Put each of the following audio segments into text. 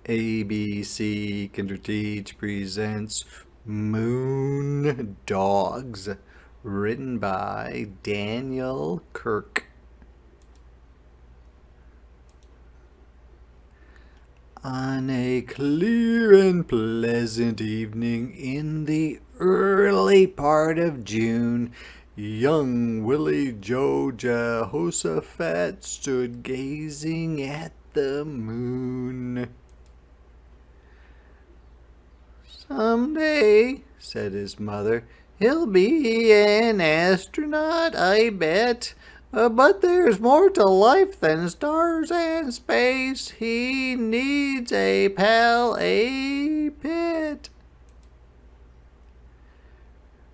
ABC Kinderteach presents Moondogs, written by Daniel Kirk. On a clear and pleasant evening in the early part of June, young Willie Joe Jehoshaphat stood gazing at the moon. "Someday," said his mother, "he'll be an astronaut, I bet. But there's more to life than stars and space. He needs a pal, a pet."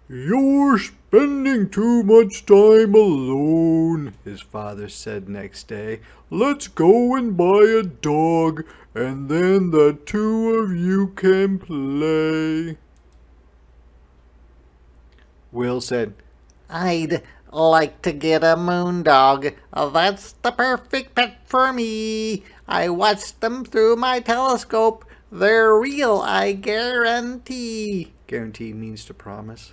"You're spending too much time alone," his father said next day. "Let's go and buy a dog, and then the two of you can play." Will said, "I'd like to get a moondog. That's the perfect pet for me. I watched them through my telescope. They're real, I guarantee." Guarantee means to promise.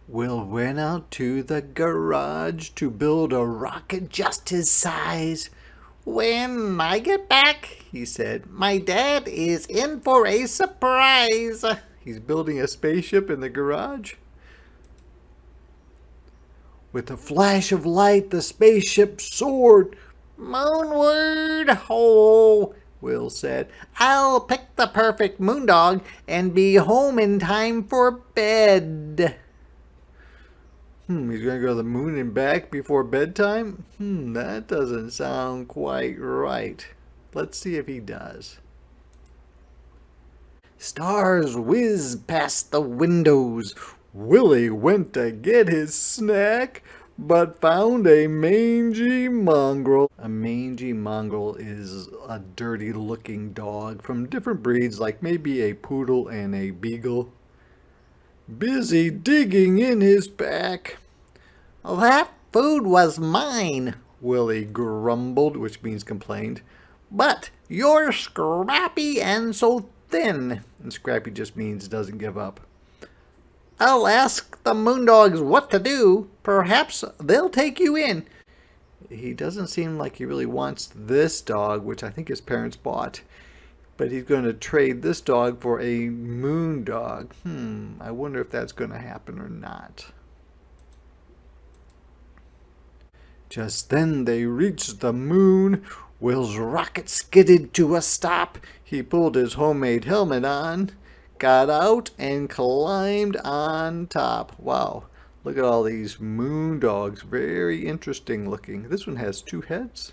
Will went out to the garage to build a rocket just his size. "When I get back," he said, "my dad is in for a surprise." He's building a spaceship in the garage. With a flash of light, the spaceship soared. "Moonward ho," Will said. "I'll pick the perfect moondog and be home in time for bed." He's going to go to the moon and back before bedtime? That doesn't sound quite right. Let's see if he does. Stars whizzed past the windows. Willie went to get his snack, but found a mangy mongrel. A mangy mongrel is a dirty-looking dog from different breeds, like maybe a poodle and a beagle, busy digging in his back. "That food was mine," Willie grumbled, which means complained. "But you're scrappy and so thin." And scrappy just means doesn't give up. "I'll ask the moondogs what to do. Perhaps they'll take you in." He doesn't seem like he really wants this dog, which I think his parents bought. But he's going to trade this dog for a moon dog. I wonder if that's going to happen or not. Just then they reached the moon. Will's rocket skidded to a stop. He pulled his homemade helmet on, got out, and climbed on top. Wow, look at all these moon dogs. Very interesting looking. This one has two heads.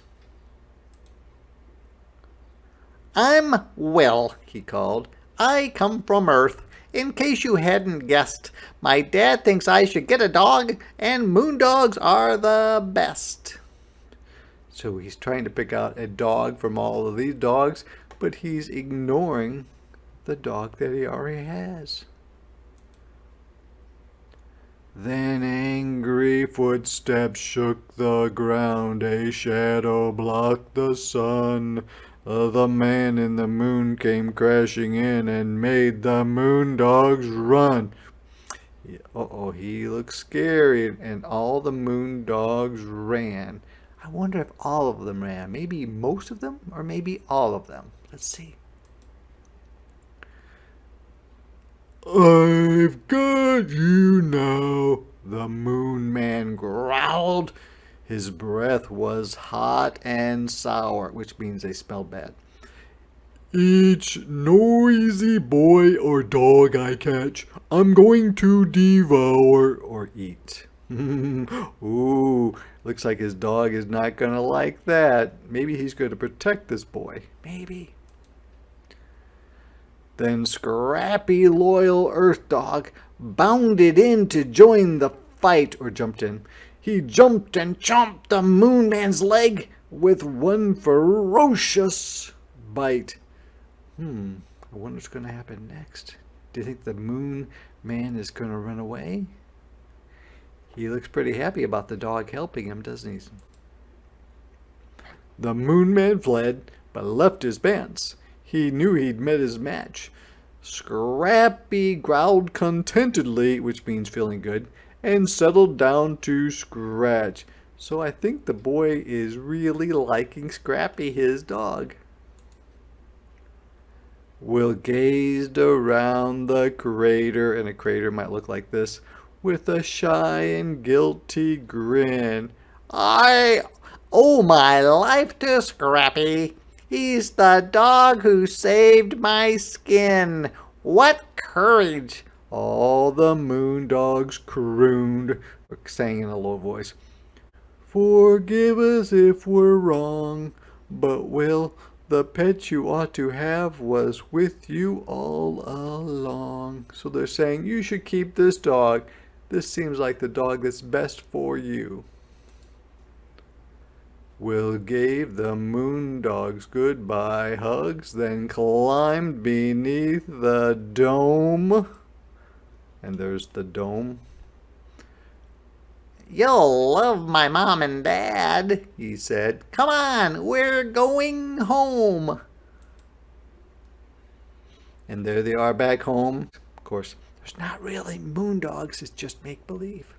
"I'm Will," he called. "I come from Earth. In case you hadn't guessed, my dad thinks I should get a dog, and moondogs are the best." So he's trying to pick out a dog from all of these dogs, but he's ignoring the dog that he already has. Then angry footsteps shook the ground. A shadow blocked the sun. The man in the moon came crashing in and made the moon dogs run. He looks scary, and all the moon dogs ran. I wonder if all of them ran. Maybe most of them, or maybe all of them. Let's see. "I've got you now," the moon man growled. His breath was hot and sour, which means they smelled bad. "Each noisy boy or dog I catch, I'm going to devour or eat." Ooh, looks like his dog is not going to like that. Maybe he's going to protect this boy. Maybe. Then Scrappy, loyal Earth Dog, bounded in to join the fight, or jumped in. He jumped and chomped the Moon Man's leg with one ferocious bite. I wonder what's going to happen next. Do you think the Moon Man is going to run away? He looks pretty happy about the dog helping him, doesn't he? The Moon Man fled, but left his pants. He knew he'd met his match. Scrappy growled contentedly, which means feeling good, and settled down to scratch. So I think the boy is really liking Scrappy, his dog. Will gazed around the crater, and a crater might look like this, with a shy and guilty grin. I owe my life to Scrappy. He's the dog who saved my skin. What courage! All the Moondogs crooned, or sang in a low voice. Forgive us if we're wrong, but Will, the pet you ought to have was with you all along. So they're saying you should keep this dog. This seems like the dog that's best for you. Will gave the Moondogs goodbye hugs, then climbed beneath the dome. And there's the dome. You'll love my mom and dad, he said. Come on, we're going home. And there they are back home. Of course, there's not really Moondogs, it's just make-believe.